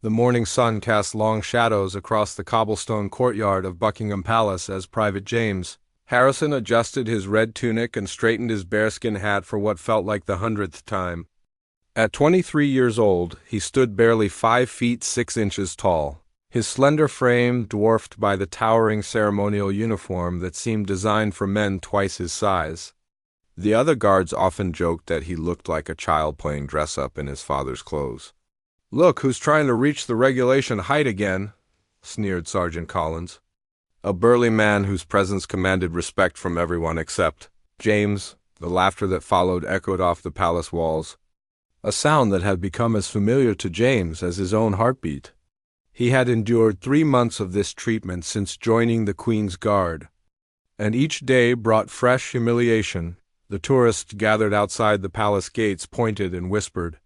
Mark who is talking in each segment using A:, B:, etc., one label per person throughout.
A: The morning sun cast long shadows across the cobblestone courtyard of Buckingham Palace as Private James Harrison adjusted his red tunic and straightened his bearskin hat for what felt like the 100th time. At 23 years old, he stood barely 5 feet 6 inches tall, his slender frame dwarfed by the towering ceremonial uniform that seemed designed for men twice his size. The other guards often joked that he looked like a child playing dress-up in his father's clothes. "Look who's trying to reach the regulation height again," sneered Sergeant Collins, a burly man whose presence commanded respect from everyone except James. The laughter that followed echoed off the palace walls, a sound that had become as familiar to James as his own heartbeat. He had endured 3 months of this treatment since joining the Queen's Guard, and each day brought fresh humiliation. The tourists gathered outside the palace gates pointed and whispered,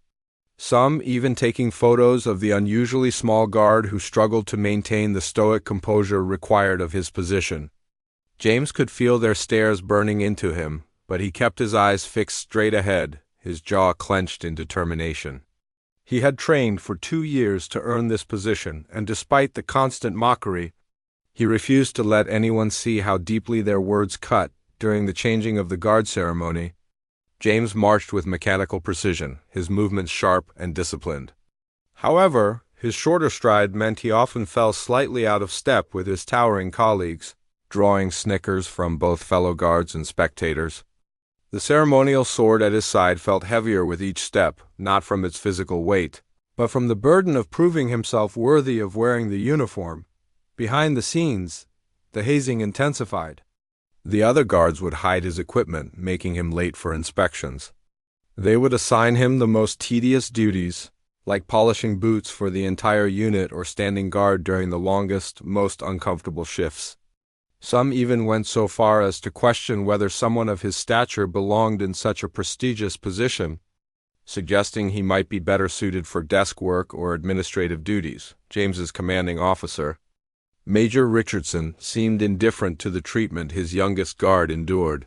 A: some even taking photos of the unusually small guard who struggled to maintain the stoic composure required of his position. James could feel their stares burning into him, but he kept his eyes fixed straight ahead, his jaw clenched in determination. He had trained for 2 years to earn this position, and despite the constant mockery, he refused to let anyone see how deeply their words cut. During the changing of the guard ceremony, James marched with mechanical precision, his movements sharp and disciplined. However, his shorter stride meant he often fell slightly out of step with his towering colleagues, drawing snickers from both fellow guards and spectators. The ceremonial sword at his side felt heavier with each step, not from its physical weight, but from the burden of proving himself worthy of wearing the uniform. Behind the scenes, the hazing intensified. The other guards would hide his equipment, making him late for inspections. They would assign him the most tedious duties, like polishing boots for the entire unit or standing guard during the longest, most uncomfortable shifts. Some even went so far as to question whether someone of his stature belonged in such a prestigious position, suggesting he might be better suited for desk work or administrative duties. James's commanding officer, Major Richardson, seemed indifferent to the treatment his youngest guard endured.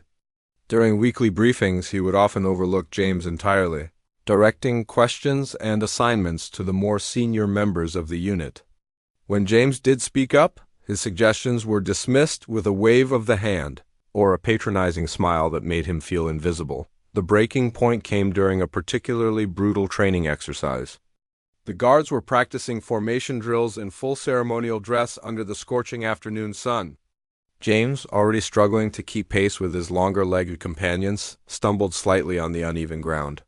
A: During weekly briefings, he would often overlook James entirely, directing questions and assignments to the more senior members of the unit. When James did speak up, his suggestions were dismissed with a wave of the hand, or a patronizing smile that made him feel invisible. The breaking point came during a particularly brutal training exercise. The guards were practicing formation drills in full ceremonial dress under the scorching afternoon sun. James, already struggling to keep pace with his longer-legged companions, stumbled slightly on the uneven ground.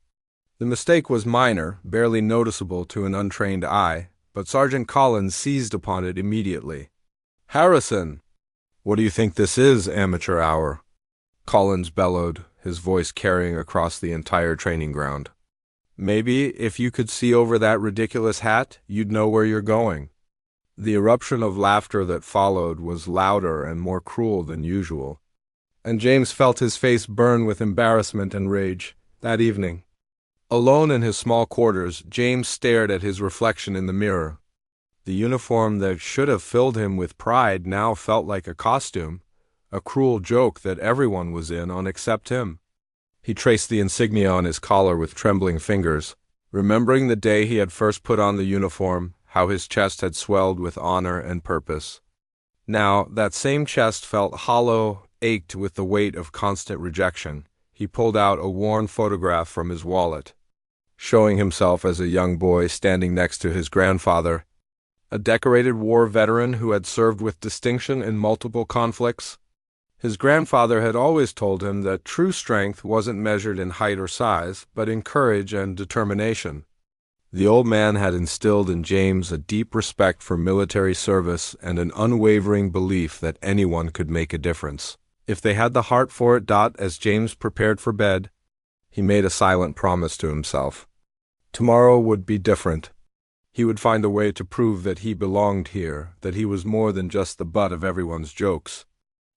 A: The mistake was minor, barely noticeable to an untrained eye, but Sergeant Collins seized upon it immediately. "Harrison! What do you think this is, amateur hour?" Collins bellowed, his voice carrying across the entire training ground. "Maybe if you could see over that ridiculous hat, you'd know where you're going." The eruption of laughter that followed was louder and more cruel than usual, and James felt his face burn with embarrassment and rage. That evening, alone in his small quarters, James stared at his reflection in the mirror. The uniform that should have filled him with pride now felt like a costume, a cruel joke that everyone was in on except him. He traced the insignia on his collar with trembling fingers, remembering the day he had first put on the uniform, how his chest had swelled with honor and purpose. Now, that same chest felt hollow, ached with the weight of constant rejection. He pulled out a worn photograph from his wallet, showing himself as a young boy standing next to his grandfather, a decorated war veteran who had served with distinction in multiple conflicts. His grandfather had always told him that true strength wasn't measured in height or size, but in courage and determination. The old man had instilled in James a deep respect for military service and an unwavering belief that anyone could make a difference, if they had the heart for it. As James prepared for bed, he made a silent promise to himself. Tomorrow would be different. He would find a way to prove that he belonged here, that he was more than just the butt of everyone's jokes.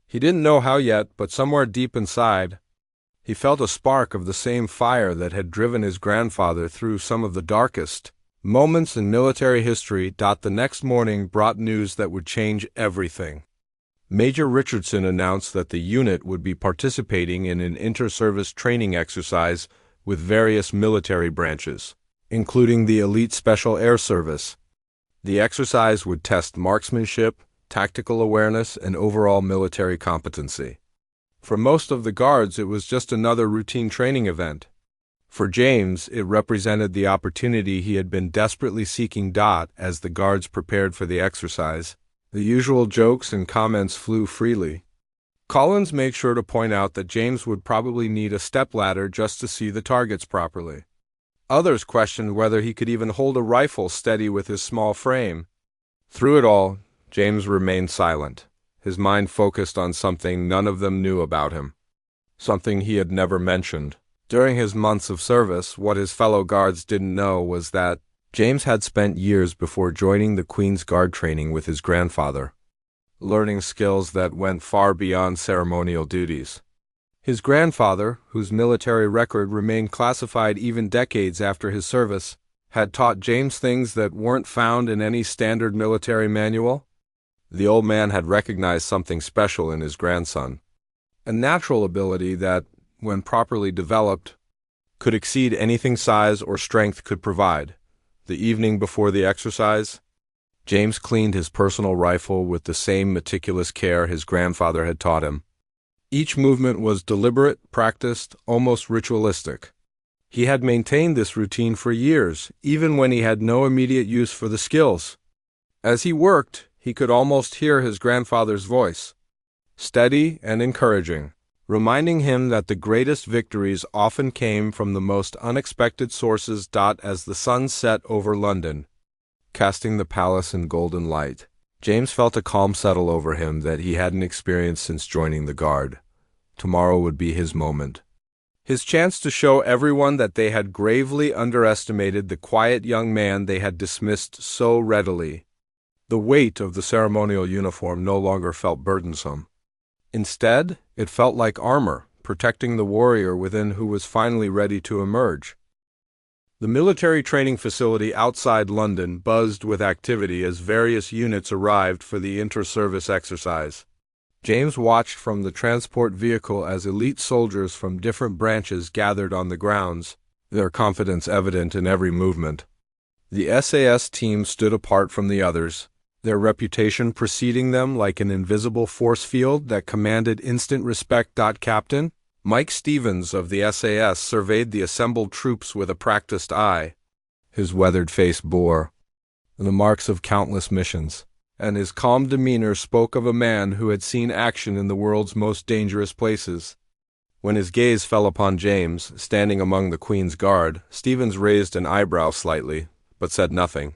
A: He didn't know how yet, but somewhere deep inside, he felt a spark of the same fire that had driven his grandfather through some of the darkest moments in military history. The next morning brought news that would change everything. Major Richardson announced that the unit would be participating in an inter-service training exercise with various military branches, including the elite Special Air Service. The exercise would test marksmanship, tactical awareness, and overall military competency. For most of the guards, it was just another routine training event. For James, it represented the opportunity he had been desperately seeking. As the guards prepared for the exercise, the usual jokes and comments flew freely. Collins made sure to point out that James would probably need a stepladder just to see the targets properly. Others questioned whether he could even hold a rifle steady with his small frame. Through it all, James remained silent, his mind focused on something none of them knew about him, something he had never mentioned. During his months of service, what his fellow guards didn't know was that James had spent years before joining the Queen's Guard training with his grandfather, learning skills that went far beyond ceremonial duties. His grandfather, whose military record remained classified even decades after his service, had taught James things that weren't found in any standard military manual. The old man had recognized something special in his grandson, a natural ability that, when properly developed, could exceed anything size or strength could provide. The evening before the exercise, James cleaned his personal rifle with the same meticulous care his grandfather had taught him. Each movement was deliberate, practiced, almost ritualistic. He had maintained this routine for years, even when he had no immediate use for the skills. As he worked, he could almost hear his grandfather's voice, steady and encouraging, reminding him that the greatest victories often came from the most unexpected sources. As the sun set over London, casting the palace in golden light, James felt a calm settle over him that he hadn't experienced since joining the Guard. Tomorrow would be his moment. His chance to show everyone that they had gravely underestimated the quiet young man they had dismissed so readily. The weight of the ceremonial uniform no longer felt burdensome. Instead, it felt like armor, protecting the warrior within who was finally ready to emerge. The military training facility outside London buzzed with activity as various units arrived for the inter-service exercise. James watched from the transport vehicle as elite soldiers from different branches gathered on the grounds, their confidence evident in every movement. The SAS team stood apart from the others, their reputation preceding them like an invisible force field that commanded instant respect. Captain Mike Stevens of the SAS surveyed the assembled troops with a practiced eye. His weathered face bore the marks of countless missions, and his calm demeanor spoke of a man who had seen action in the world's most dangerous places. When his gaze fell upon James, standing among the Queen's Guard, Stevens raised an eyebrow slightly, but said nothing.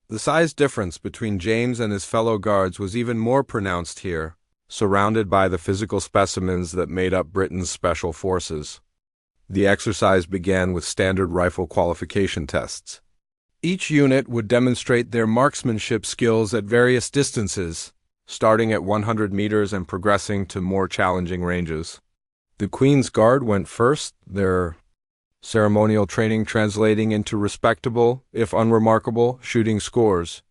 A: The size difference between James and his fellow guards was even more pronounced here, surrounded by the physical specimens that made up Britain's special forces. The exercise began with standard rifle qualification tests. Each unit would demonstrate their marksmanship skills at various distances, starting at 100 meters and progressing to more challenging ranges. The Queen's Guard went first, their ceremonial training translating into respectable, if unremarkable, shooting scores.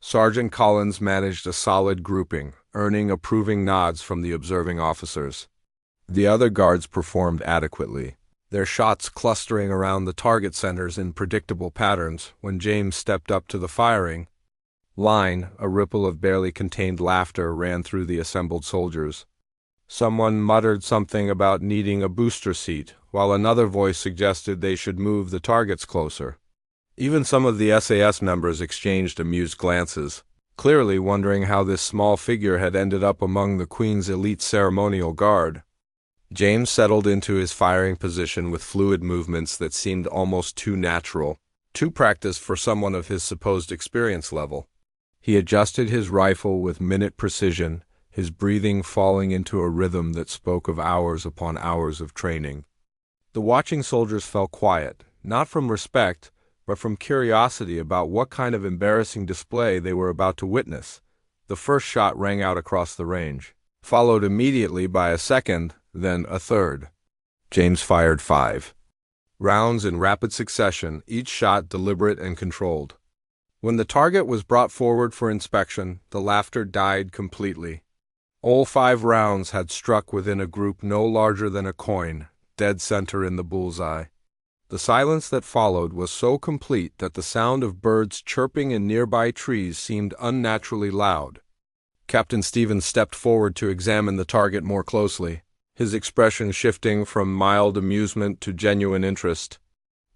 A: Sergeant Collins managed a solid grouping, earning approving nods from the observing officers. The other guards performed adequately, their shots clustering around the target centers in predictable patterns. When James stepped up to the firing line, a ripple of barely contained laughter ran through the assembled soldiers. Someone muttered something about needing a booster seat, while another voice suggested they should move the targets closer. Even some of the SAS members exchanged amused glances, clearly wondering how this small figure had ended up among the Queen's elite ceremonial guard. James settled into his firing position with fluid movements that seemed almost too natural, too practiced for someone of his supposed experience level. He adjusted his rifle with minute precision, his breathing falling into a rhythm that spoke of hours upon hours of training. The watching soldiers fell quiet, not from respect, but from curiosity about what kind of embarrassing display they were about to witness. The first shot rang out across the range, followed immediately by a second, then a third. James fired 5 rounds in rapid succession, each shot deliberate and controlled. When the target was brought forward for inspection, the laughter died completely. All 5 rounds had struck within a group no larger than a coin, dead center in the bullseye. The silence that followed was so complete that the sound of birds chirping in nearby trees seemed unnaturally loud. Captain Stevens stepped forward to examine the target more closely, his expression shifting from mild amusement to genuine interest.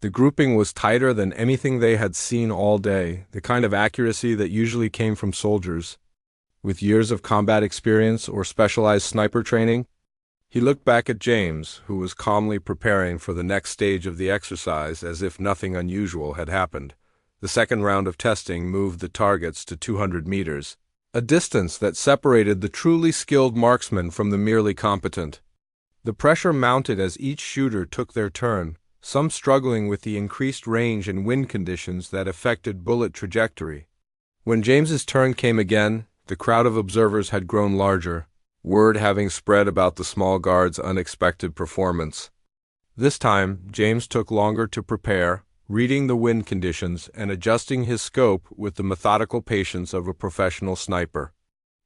A: The grouping was tighter than anything they had seen all day, the kind of accuracy that usually came from soldiers with years of combat experience or specialized sniper training. He looked back at James, who was calmly preparing for the next stage of the exercise as if nothing unusual had happened. The second round of testing moved the targets to 200 meters, a distance that separated the truly skilled marksman from the merely competent. The pressure mounted as each shooter took their turn, some struggling with the increased range and wind conditions that affected bullet trajectory. When James's turn came again, the crowd of observers had grown larger, word having spread about the small guard's unexpected performance. This time, James took longer to prepare, reading the wind conditions and adjusting his scope with the methodical patience of a professional sniper.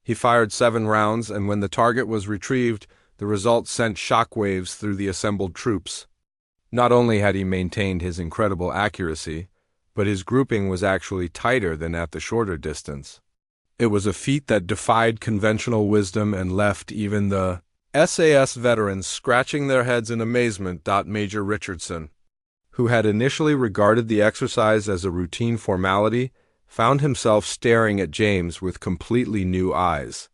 A: He fired 7 rounds, and when the target was retrieved, the result sent shockwaves through the assembled troops. Not only had he maintained his incredible accuracy, but his grouping was actually tighter than at the shorter distance. It was a feat that defied conventional wisdom and left even the SAS veterans scratching their heads in amazement. Major Richardson, who had initially regarded the exercise as a routine formality, found himself staring at James with completely new eyes.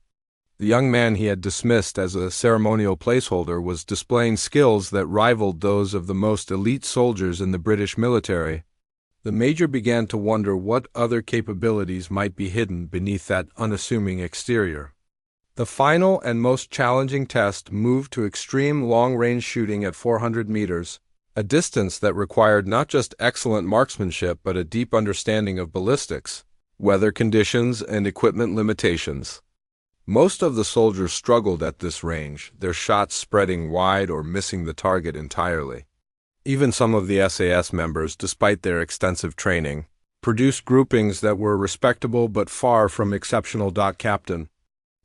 A: The young man he had dismissed as a ceremonial placeholder was displaying skills that rivaled those of the most elite soldiers in the British military. The major began to wonder what other capabilities might be hidden beneath that unassuming exterior. The final and most challenging test moved to extreme long-range shooting at 400 meters, a distance that required not just excellent marksmanship but a deep understanding of ballistics, weather conditions, and equipment limitations. Most of the soldiers struggled at this range, their shots spreading wide or missing the target entirely. Even some of the SAS members, despite their extensive training, produced groupings that were respectable but far from exceptional. Captain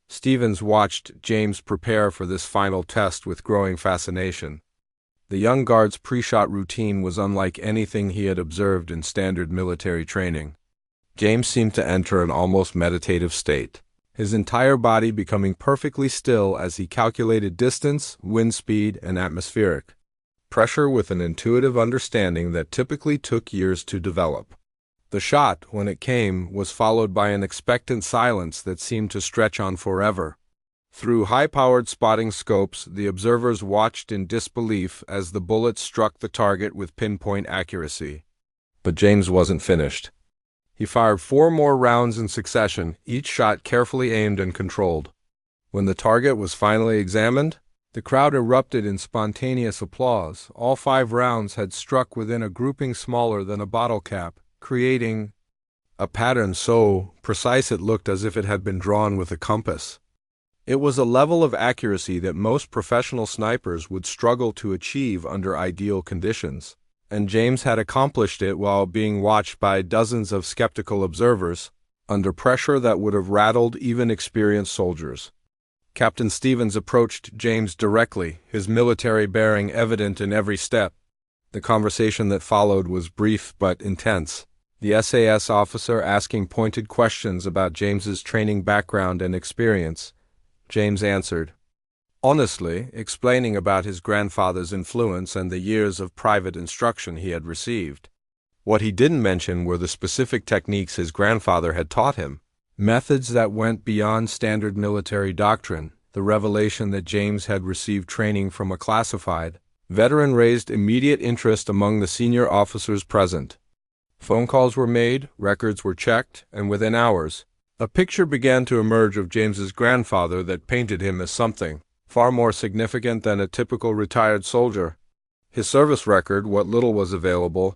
A: Stevens watched James prepare for this final test with growing fascination. The young guard's pre-shot routine was unlike anything he had observed in standard military training. James seemed to enter an almost meditative state, his entire body becoming perfectly still as he calculated distance, wind speed, and atmospheric pressure with an intuitive understanding that typically took years to develop. The shot, when it came, was followed by an expectant silence that seemed to stretch on forever. Through high-powered spotting scopes, the observers watched in disbelief as the bullet struck the target with pinpoint accuracy. But James wasn't finished. He fired 4 more rounds in succession, each shot carefully aimed and controlled. When the target was finally examined, the crowd erupted in spontaneous applause. All 5 rounds had struck within a grouping smaller than a bottle cap, creating a pattern so precise it looked as if it had been drawn with a compass. It was a level of accuracy that most professional snipers would struggle to achieve under ideal conditions, and James had accomplished it while being watched by dozens of skeptical observers, under pressure that would have rattled even experienced soldiers. Captain Stevens approached James directly, his military bearing evident in every step. The conversation that followed was brief but intense, the SAS officer asking pointed questions about James's training background and experience. James answered honestly, explaining about his grandfather's influence and the years of private instruction he had received. What he didn't mention were the specific techniques his grandfather had taught him, methods that went beyond standard military doctrine. The revelation that James had received training from a classified veteran raised immediate interest among the senior officers present. Phone calls were made, records were checked, and within hours, a picture began to emerge of James's grandfather that painted him as something far more significant than a typical retired soldier. His service record, what little was available,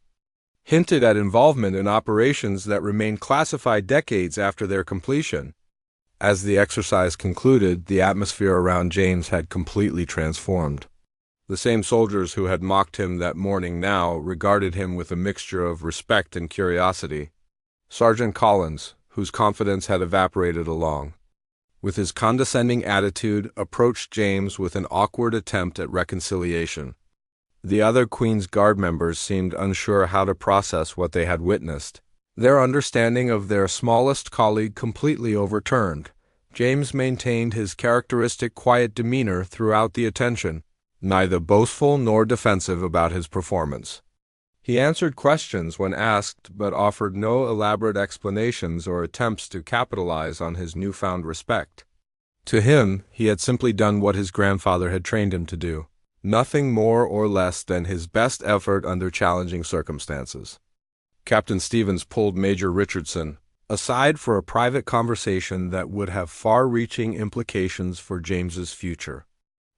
A: hinted at involvement in operations that remained classified decades after their completion. As the exercise concluded, the atmosphere around James had completely transformed. The same soldiers who had mocked him that morning now regarded him with a mixture of respect and curiosity. Sergeant Collins, whose confidence had evaporated along with his condescending attitude, approached James with an awkward attempt at reconciliation. The other Queen's Guard members seemed unsure how to process what they had witnessed. Their understanding of their smallest colleague completely overturned. James maintained his characteristic quiet demeanor throughout the attention, neither boastful nor defensive about his performance. He answered questions when asked, but offered no elaborate explanations or attempts to capitalize on his newfound respect. To him, he had simply done what his grandfather had trained him to do, nothing more or less than his best effort under challenging circumstances. Captain Stevens pulled Major Richardson aside for a private conversation that would have far-reaching implications for James's future.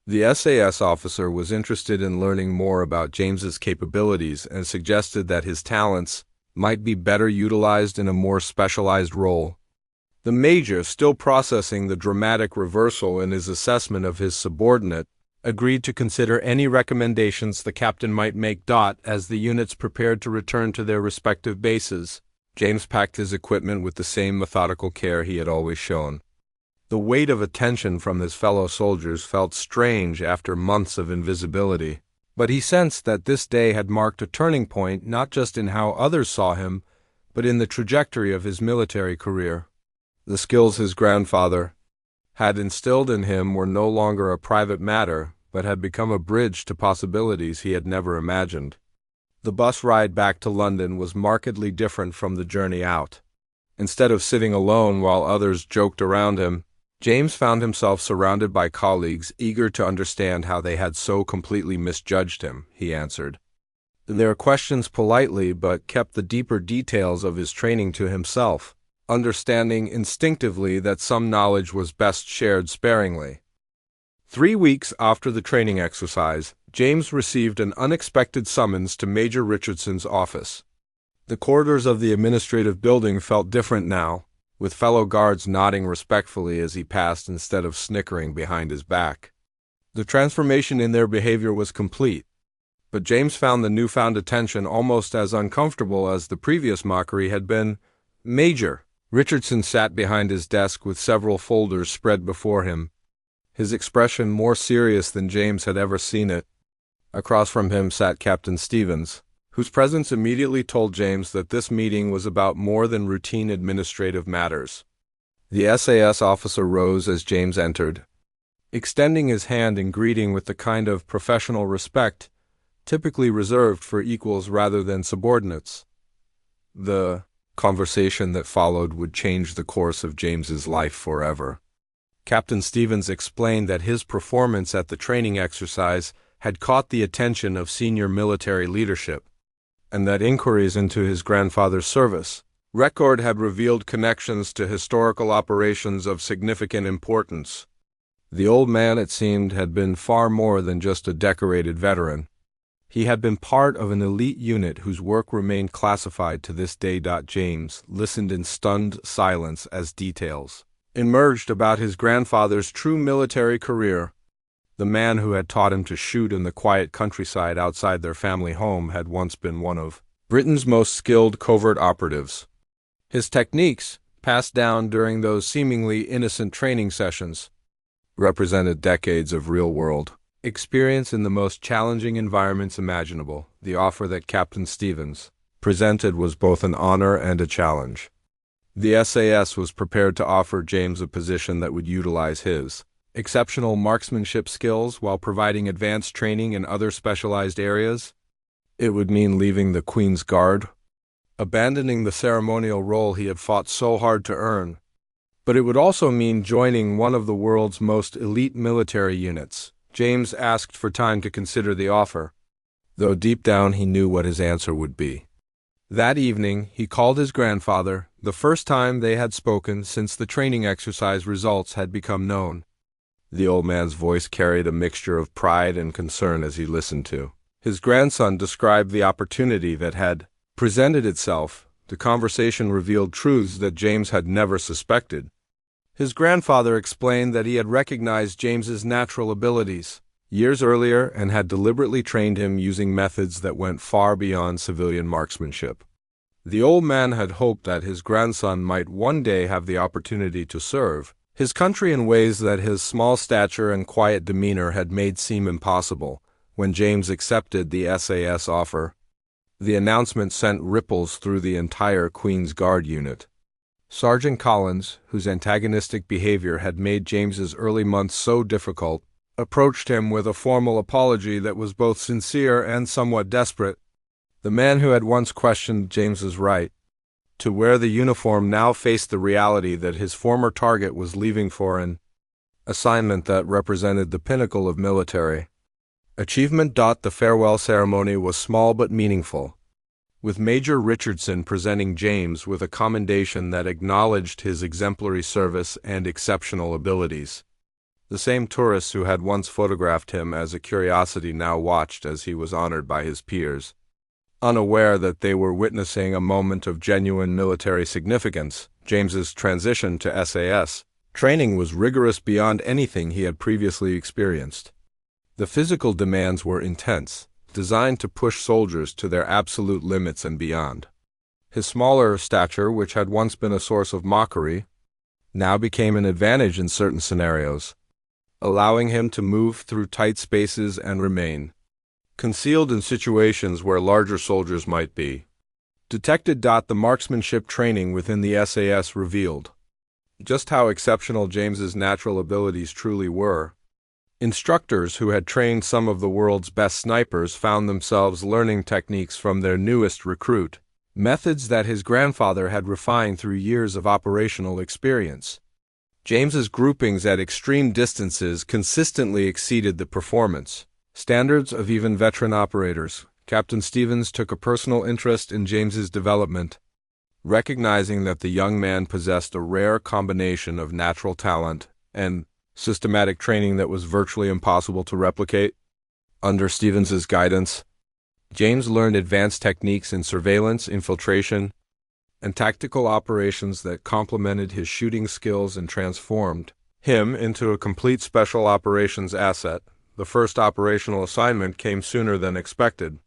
A: The SAS officer was interested in learning more about James's capabilities and suggested that his talents might be better utilized in a more specialized role. The major, still processing the dramatic reversal in his assessment of his subordinate, agreed to consider any recommendations the captain might make. As the units prepared to return to their respective bases, James packed his equipment with the same methodical care he had always shown. The weight of attention from his fellow soldiers felt strange after months of invisibility, but he sensed that this day had marked a turning point not just in how others saw him, but in the trajectory of his military career. The skills his grandfather had instilled in him were no longer a private matter, but had become a bridge to possibilities he had never imagined. The bus ride back to London was markedly different from the journey out. Instead of sitting alone while others joked around him, James found himself surrounded by colleagues eager to understand how they had so completely misjudged him. He answered their questions politely but kept the deeper details of his training to himself, understanding instinctively that some knowledge was best shared sparingly. 3 weeks after the training exercise, James received an unexpected summons to Major Richardson's office. The corridors of the administrative building felt different now, with fellow guards nodding respectfully as he passed instead of snickering behind his back. The transformation in their behavior was complete, but James found the newfound attention almost as uncomfortable as the previous mockery had been. "Major." Richardson sat behind his desk with several folders spread before him, his expression more serious than James had ever seen it. Across from him sat Captain Stevens, whose presence immediately told James that this meeting was about more than routine administrative matters. The SAS officer rose as James entered, extending his hand in greeting with the kind of professional respect typically reserved for equals rather than subordinates. The conversation that followed would change the course of James's life forever. Captain Stevens explained that his performance at the training exercise had caught the attention of senior military leadership, and that inquiries into his grandfather's service record had revealed connections to historical operations of significant importance. The old man, it seemed, had been far more than just a decorated veteran. He had been part of an elite unit whose work remained classified to this day. James listened in stunned silence as details emerged about his grandfather's true military career. The man who had taught him to shoot in the quiet countryside outside their family home had once been one of Britain's most skilled covert operatives. His techniques, passed down during those seemingly innocent training sessions, represented decades of real-world experience in the most challenging environments imaginable. The offer that Captain Stevens presented was both an honor and a challenge. The SAS was prepared to offer James a position that would utilize his exceptional marksmanship skills while providing advanced training in other specialized areas. It would mean leaving the Queen's Guard, abandoning the ceremonial role he had fought so hard to earn. But it would also mean joining one of the world's most elite military units. James asked for time to consider the offer, though deep down he knew what his answer would be. That evening, he called his grandfather, the first time they had spoken since the training exercise results had become known. The old man's voice carried a mixture of pride and concern as he listened to his grandson describe the opportunity that had presented itself. The conversation revealed truths that James had never suspected. His grandfather explained that he had recognized James's natural abilities years earlier and had deliberately trained him using methods that went far beyond civilian marksmanship. The old man had hoped that his grandson might one day have the opportunity to serve his country in ways that his small stature and quiet demeanor had made seem impossible. When James accepted the SAS offer, the announcement sent ripples through the entire Queen's Guard unit. Sergeant Collins, whose antagonistic behavior had made James's early months so difficult, approached him with a formal apology that was both sincere and somewhat desperate. The man who had once questioned James's right to wear the uniform now faced the reality that his former target was leaving for an assignment that represented the pinnacle of military achievement. The farewell ceremony was small but meaningful, with Major Richardson presenting James with a commendation that acknowledged his exemplary service and exceptional abilities. The same tourists who had once photographed him as a curiosity now watched as he was honored by his peers, unaware that they were witnessing a moment of genuine military significance. James's transition to SAS training was rigorous beyond anything he had previously experienced. The physical demands were intense, designed to push soldiers to their absolute limits and beyond. His smaller stature, which had once been a source of mockery, now became an advantage in certain scenarios, allowing him to move through tight spaces and remain concealed in situations where larger soldiers might be detected. The marksmanship training within the SAS revealed just how exceptional James's natural abilities truly were. Instructors who had trained some of the world's best snipers found themselves learning techniques from their newest recruit, methods that his grandfather had refined through years of operational experience. James's groupings at extreme distances consistently exceeded the performance standards of even veteran operators. Captain Stevens took a personal interest in James's development, recognizing that the young man possessed a rare combination of natural talent and systematic training that was virtually impossible to replicate. Under Stevens's guidance, James learned advanced techniques in surveillance, infiltration, and tactical operations that complemented his shooting skills and transformed him into a complete special operations asset. The first operational assignment came sooner than expected.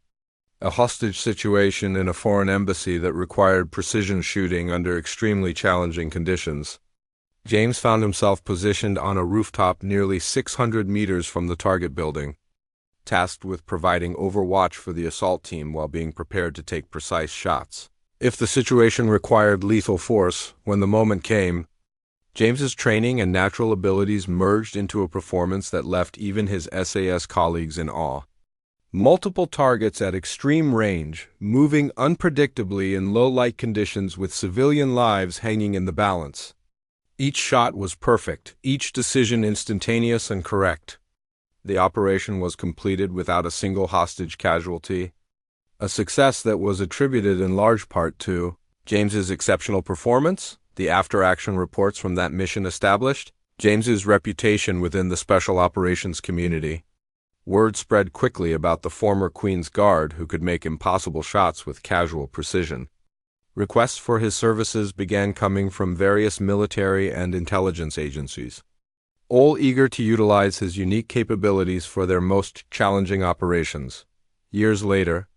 A: A hostage situation in a foreign embassy that required precision shooting under extremely challenging conditions. James found himself positioned on a rooftop nearly 600 meters from the target building, tasked with providing overwatch for the assault team while being prepared to take precise shots if the situation required lethal force. When the moment came, James's training and natural abilities merged into a performance that left even his SAS colleagues in awe. Multiple targets at extreme range, moving unpredictably in low-light conditions with civilian lives hanging in the balance. Each shot was perfect, each decision instantaneous and correct. The operation was completed without a single hostage casualty, a success that was attributed in large part to James's exceptional performance. The after-action reports from that mission established James's reputation within the special operations community. Word spread quickly about the former Queen's Guard who could make impossible shots with casual precision. Requests for his services began coming from various military and intelligence agencies, all eager to utilize his unique capabilities for their most challenging operations. Years later,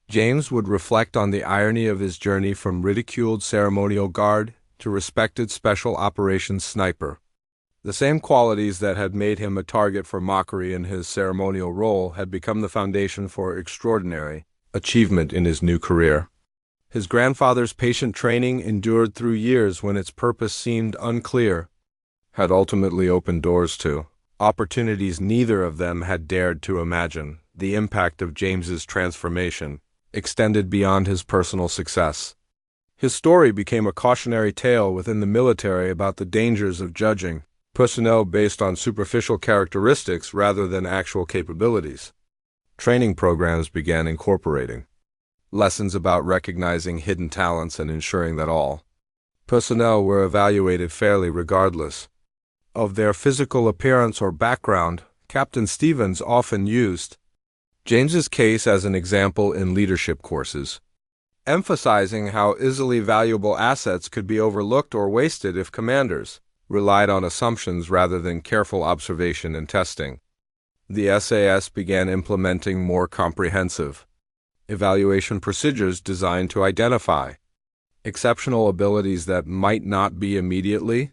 A: James would reflect on the irony of his journey from ridiculed ceremonial guard to respected special operations sniper. The same qualities that had made him a target for mockery in his ceremonial role had become the foundation for extraordinary achievement in his new career. His grandfather's patient training, endured through years when its purpose seemed unclear, had ultimately opened doors to opportunities neither of them had dared to imagine. The impact of James's transformation extended beyond his personal success. His story became a cautionary tale within the military about the dangers of judging personnel based on superficial characteristics rather than actual capabilities. Training programs began incorporating lessons about recognizing hidden talents and ensuring that all personnel were evaluated fairly regardless of their physical appearance or background. Captain Stevens often used James's case as an example in leadership courses, emphasizing how easily valuable assets could be overlooked or wasted if commanders relied on assumptions rather than careful observation and testing. The SAS began implementing more comprehensive evaluation procedures designed to identify exceptional abilities that might not be immediately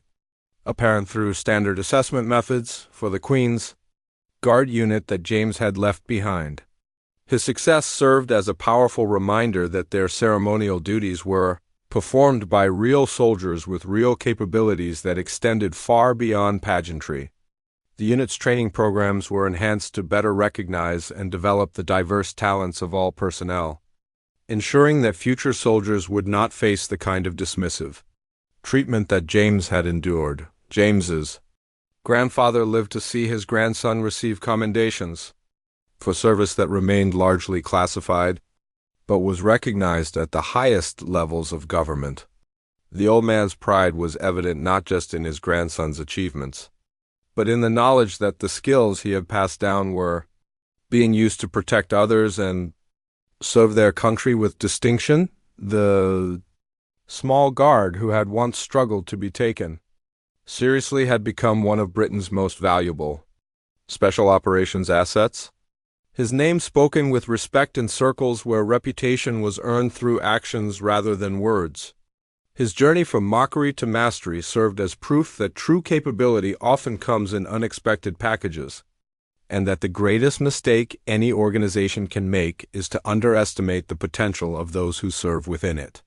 A: apparent through standard assessment methods. For the Queen's guard unit that James had left behind. His success served as a powerful reminder that their ceremonial duties were performed by real soldiers with real capabilities that extended far beyond pageantry. The unit's training programs were enhanced to better recognize and develop the diverse talents of all personnel, ensuring that future soldiers would not face the kind of dismissive treatment that James had endured. James's grandfather lived to see his grandson receive commendations for service that remained largely classified, but was recognized at the highest levels of government. The old man's pride was evident not just in his grandson's achievements, but in the knowledge that the skills he had passed down were being used to protect others and serve their country with distinction. The small guard who had once struggled to be taken seriously had become one of Britain's most valuable special operations assets. His name spoken with respect in circles where reputation was earned through actions rather than words. His journey from mockery to mastery served as proof that true capability often comes in unexpected packages, and that the greatest mistake any organization can make is to underestimate the potential of those who serve within it.